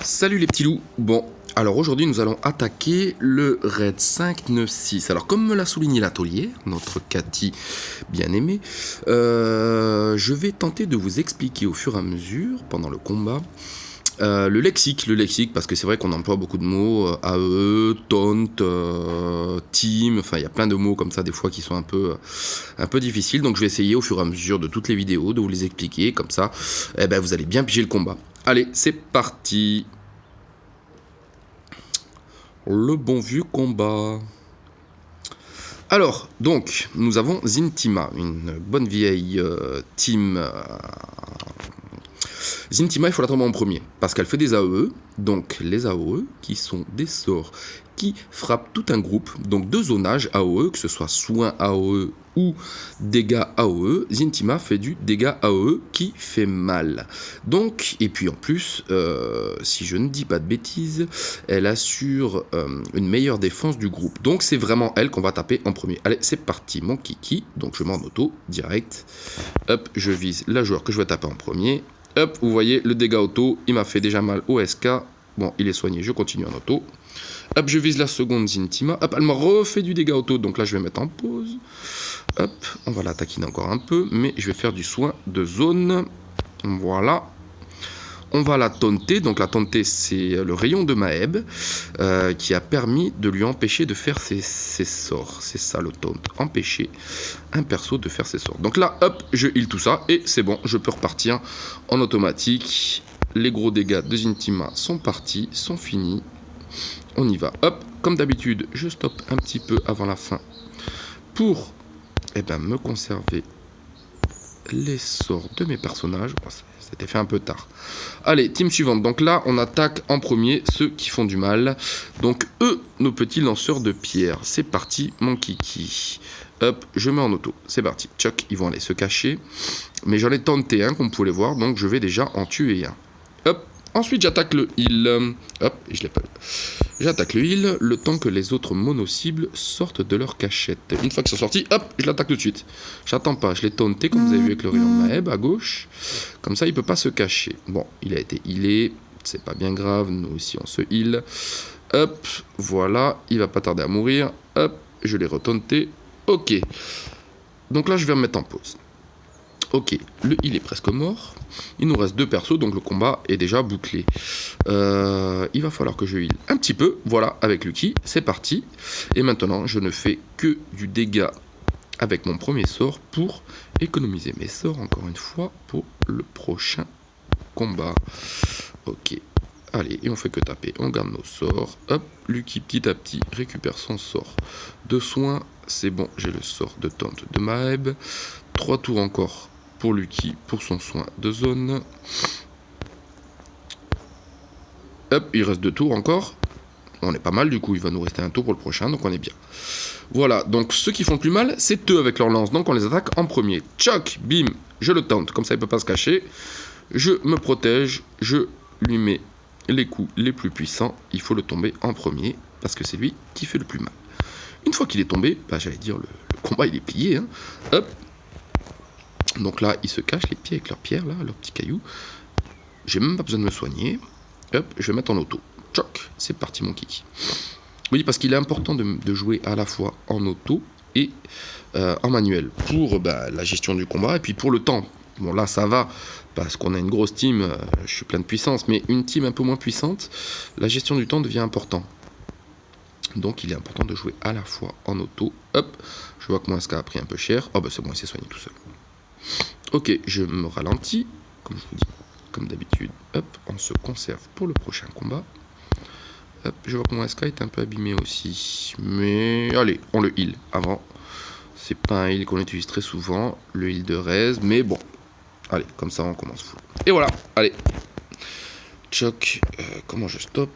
Salut les petits loups. Bon, alors aujourd'hui nous allons attaquer le raid 596. Alors comme me l'a souligné l'atelier, notre Cathy bien-aimée, je vais tenter de vous expliquer au fur et à mesure, pendant le combat, le lexique, parce que c'est vrai qu'on emploie beaucoup de mots, AE, taunt, team, enfin il y a plein de mots comme ça des fois qui sont un peu difficiles, donc je vais essayer au fur et à mesure de toutes les vidéos de vous les expliquer, comme ça vous allez bien piger le combat. Allez, c'est parti. Le bon vieux combat. Alors, donc, nous avons Zintima, une bonne vieille team. Zintima, il faut la tomber en premier, parce qu'elle fait des AOE, donc les AOE, qui sont des sorts qui frappent tout un groupe, donc de zonage AOE, que ce soit soin AOE ou dégâts AOE, Zintima fait du dégât AOE qui fait mal. Donc, et puis en plus, si je ne dis pas de bêtises, elle assure une meilleure défense du groupe. Donc c'est vraiment elle qu'on va taper en premier. Allez, c'est parti, mon kiki. Donc je mets en auto, direct. Hop, je vise la joueur que je vais taper en premier. Hop, vous voyez, le dégât auto, il m'a fait déjà mal au SK. Bon, il est soigné, je continue en auto. Hop, je vise la seconde Zintima. Hop, elle m'a refait du dégât auto, donc là je vais mettre en pause. Hop, on va la taquiner encore un peu, mais je vais faire du soin de zone. Voilà. On va la taunter, donc la taunter c'est le rayon de Maeb qui a permis de lui empêcher de faire ses sorts. C'est ça le taunt, empêcher un perso de faire ses sorts. Donc là, hop, je heal tout ça et c'est bon, je peux repartir en automatique. Les gros dégâts de Zintima sont partis, sont finis. On y va, hop, comme d'habitude, je stoppe un petit peu avant la fin pour me conserver les sorts de mes personnages. C'était fait un peu tard. Allez, team suivante. Donc là, on attaque en premier ceux qui font du mal. Donc eux, nos petits lanceurs de pierre. C'est parti, mon kiki. Hop, je mets en auto. C'est parti. Tchoc, ils vont aller se cacher. Mais j'en ai tenté un, comme vous pouvez le voir. Donc je vais déjà en tuer un. Hop, ensuite j'attaque le heal. Hop, je l'ai pas eu. J'attaque le heal le temps que les autres mono-cibles sortent de leur cachette. Une fois qu'ils sont sortis, hop, je l'attaque tout de suite. J'attends pas, je l'ai taunté comme vous avez vu avec le rayon de Maeb à gauche. Comme ça, il peut pas se cacher. Bon, il a été healé, c'est pas bien grave, nous aussi on se heal. Hop, voilà, il va pas tarder à mourir. Hop, je l'ai retaunté. Ok. Donc là, je vais me mettre en pause. Ok, le heal est presque mort. Il nous reste 2 persos, donc le combat est déjà bouclé. Il va falloir que je heal un petit peu. Voilà, avec Lucky, c'est parti. Et maintenant, je ne fais que du dégât avec mon premier sort pour économiser mes sorts, encore une fois, pour le prochain combat. Ok, allez, et on fait que taper. On garde nos sorts. Hop, Lucky, petit à petit, récupère son sort de soin. C'est bon, j'ai le sort de taunt de Maeb. 3 tours encore pour Lucky, pour son soin de zone. Hop, il reste 2 tours encore. On est pas mal, du coup, il va nous rester un tour pour le prochain, donc on est bien. Voilà, donc ceux qui font le plus mal, c'est eux avec leur lance, donc on les attaque en premier. Tchoc, bim, je le taunt, comme ça il peut pas se cacher. Je me protège, je lui mets les coups les plus puissants. Il faut le tomber en premier, parce que c'est lui qui fait le plus mal. Une fois qu'il est tombé, j'allais dire, le combat il est plié, hein. Hop. Donc là, ils se cachent les pieds avec leurs pierres, là, leurs petits cailloux. J'ai même pas besoin de me soigner. Hop, je vais mettre en auto. Tchoc, c'est parti mon kiki. Oui, parce qu'il est important de jouer à la fois en auto et en manuel. Pour la gestion du combat et puis pour le temps. Bon là, ça va, parce qu'on a une grosse team, je suis plein de puissance. Mais une team un peu moins puissante, la gestion du temps devient important. Donc il est important de jouer à la fois en auto. Hop, je vois que mon SK a pris un peu cher. Oh c'est bon, il s'est soigné tout seul. Ok, je me ralentis, comme je vous dis, comme d'habitude. Hop, on se conserve pour le prochain combat. Hop, je vois que mon SK est un peu abîmé aussi. Mais allez, on le heal avant. C'est pas un heal qu'on utilise très souvent, le heal de raise, mais bon. Allez, comme ça on commence full. Et voilà, allez. Choc, comment je stoppe?